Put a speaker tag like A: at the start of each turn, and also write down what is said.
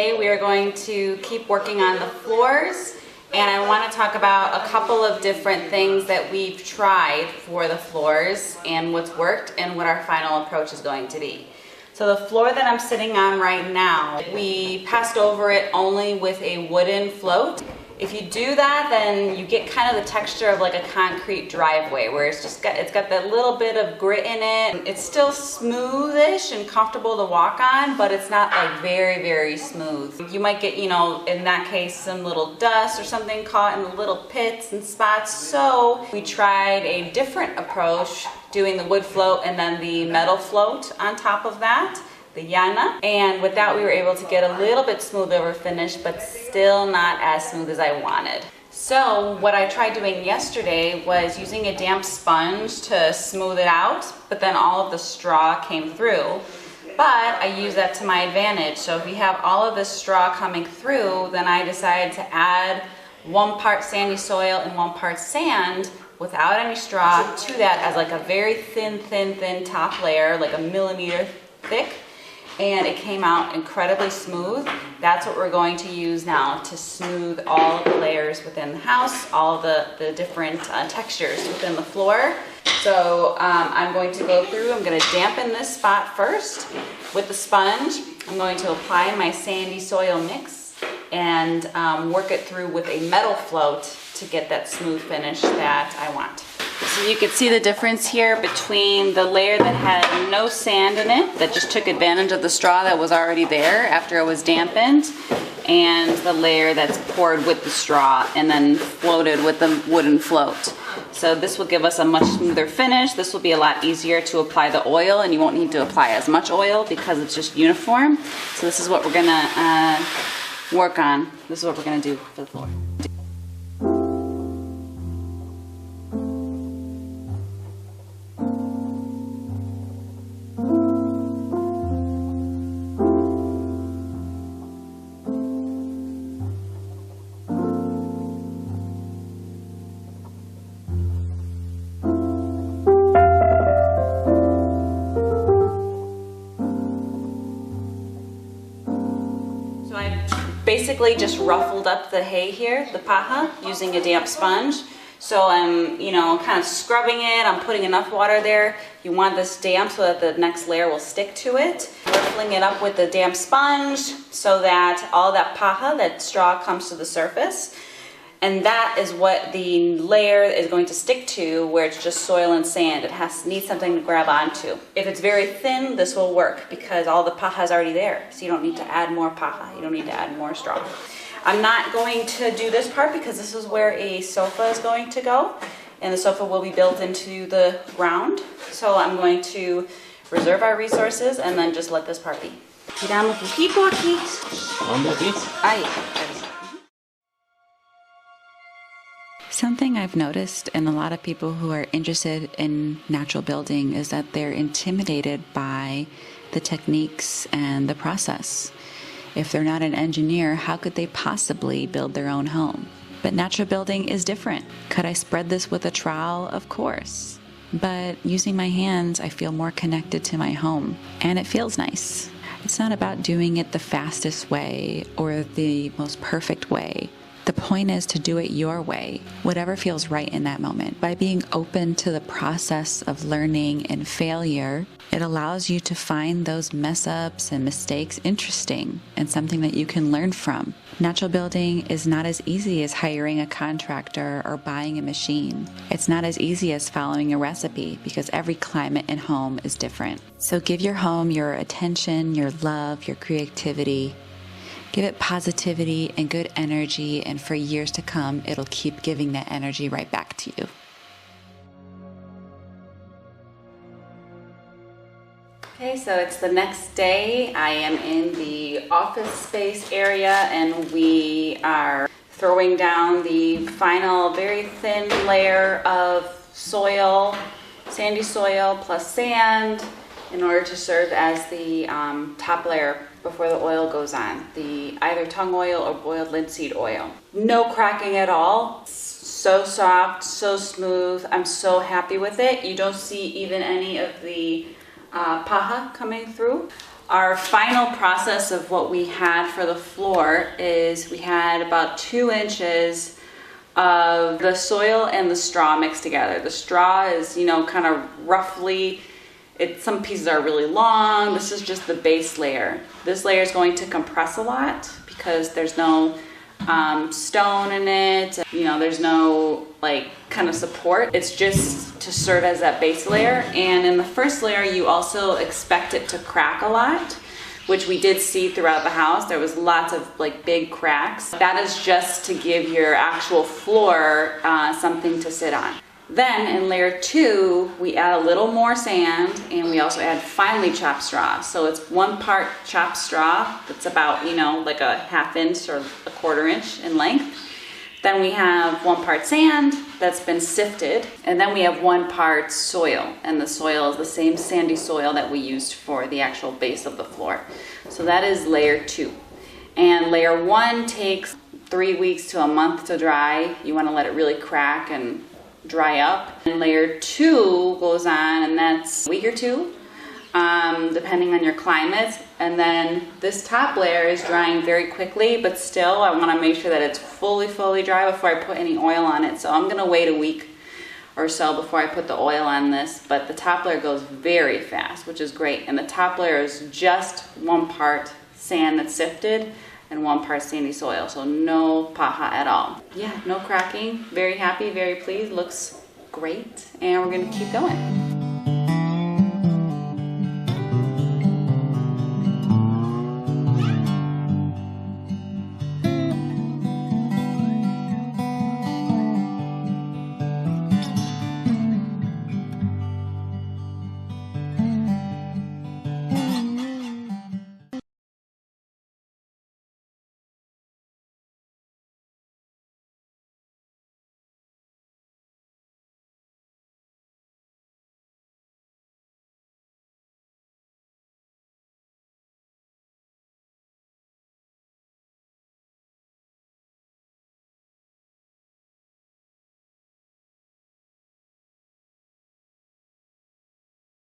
A: today we are going to keep working on the floors, and I want to talk about a couple of different things that we've tried for the floors and what's worked and what our final approach is going to be. So the floor that I'm sitting on right now, we passed over it only with a wooden float. If you do that, then you get kind of the texture of like a concrete driveway where it's got that little bit of grit in it. It's still smoothish and comfortable to walk on, but it's not like very, very smooth. You might get, you know, in that case, some little dust or something caught in the little pits and spots. So we tried a different approach, doing the wood float and then the metal float on top of that, the Yana, and with that we were able to get a little bit smoother finish, but still not as smooth as I wanted. So what I tried doing yesterday was using a damp sponge to smooth it out, but then all of the straw came through. But I used that to my advantage. So if you have all of this straw coming through, then I decided to add 1 part sandy soil and 1 part sand without any straw to that as like a very thin top layer, like a millimeter thick. And it came out incredibly smooth. That's what we're going to use now to smooth all of the layers within the house, all of the different textures within the floor. So I'm going to go through, I'm going to dampen this spot first with the sponge. I'm going to apply my sandy soil mix and work it through with a metal float to get that smooth finish that I want. So you can see the difference here between the layer that had no sand in it, that just took advantage of the straw that was already there after it was dampened, and the layer that's poured with the straw and then floated with the wooden float. So this will give us a much smoother finish. This will be a lot easier to apply the oil, and you won't need to apply as much oil because it's just uniform. So this is what we're gonna work on. This is what we're gonna do for the floor. Basically just ruffled up the hay here, the paja, using a damp sponge. So I'm, you know, kind of scrubbing it. I'm putting enough water there. You want this damp so that the next layer will stick to it. Ruffling it up with the damp sponge so that all that paja, that straw, comes to the surface. And that is what the layer is going to stick to, where it's just soil and sand. It needs something to grab onto. If it's very thin, this will work because all the paja is already there. So you don't need to add more paja. You don't need to add more straw. I'm not going to do this part because this is where a sofa is going to go. And the sofa will be built into the ground. So I'm going to reserve our resources and then just let this part be. Tiramos un poquito aquí. Ahí.
B: Something I've noticed in a lot of people who are interested in natural building is that they're intimidated by the techniques and the process. If they're not an engineer, how could they possibly build their own home? But natural building is different. Could I spread this with a trowel? Of course. But using my hands, I feel more connected to my home, and it feels nice. It's not about doing it the fastest way or the most perfect way. The point is to do it your way, whatever feels right in that moment. By being open to the process of learning and failure, it allows you to find those mess ups and mistakes interesting and something that you can learn from. Natural building is not as easy as hiring a contractor or buying a machine. It's not as easy as following a recipe because every climate and home is different. So give your home your attention, your love, your creativity. Give it positivity and good energy, and for years to come, it'll keep giving that energy right back to you.
A: Okay, so it's the next day. I am in the office space area, and we are throwing down the final very thin layer of soil, sandy soil plus sand, in order to serve as the top layer before the oil goes on, the either tung oil or boiled linseed oil. No cracking at all. So soft, so smooth. I'm so happy with it. You don't see even any of the paja coming through. Our final process of what we had for the floor is we had about 2 inches of the soil and the straw mixed together. The straw is, you know, kind of roughly, some pieces are really long. This is just the base layer. This layer is going to compress a lot because there's no stone in it. You know, there's no like kind of support. It's just to serve as that base layer. And in the first layer, you also expect it to crack a lot, which we did see throughout the house. There was lots of like big cracks. That is just to give your actual floor something to sit on. Then in layer 2, we add a little more sand, and we also add finely chopped straw. So it's 1 part chopped straw that's about, you know, like a 1/2 inch or a 1/4 inch in length. Then we have 1 part sand that's been sifted, and then we have 1 part soil, and the soil is the same sandy soil that we used for the actual base of the floor. So that is layer 2. And layer 1 takes 3 weeks to a month to dry. You want to let it really crack and dry up. And layer 2 goes on, and that's a week or 2, depending on your climate. And then this top layer is drying very quickly, but still I want to make sure that it's fully dry before I put any oil on it. So I'm going to wait a week or so before I put the oil on this, but the top layer goes very fast, which is great. And the top layer is just 1 part sand that's sifted and 1 part sandy soil, so no paja at all. Yeah, no cracking. Very happy, very pleased. Looks great, and we're gonna keep going.